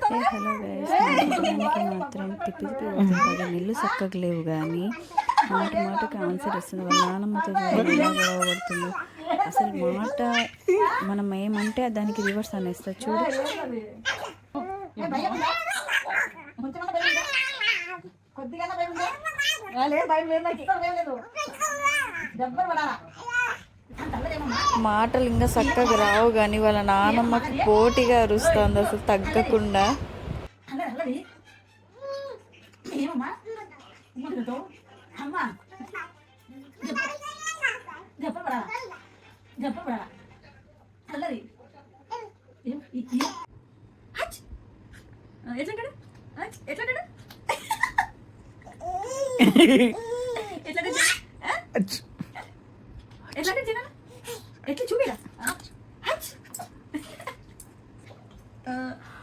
Hello guys, మాత్రం తిప్పి తిప్పి నీళ్ళు చక్కగా లేవు కానీ మాటకి ఆన్సర్ ఇస్తుంది. వాళ్ళ నాన్నమ్మతో ఎలా గొడవ పడుతుందో అసలు మాట మనం ఏమంటే దానికి రివర్స్ అనేస్తుంది చూడు. మాటలు ఇంకా చక్కగా రావు కానీ వాళ్ళ నాన్నమ్మకి పోటీగా అరుస్తుంది అసలు తగ్గకుండా. ఎట్లా చూపిరా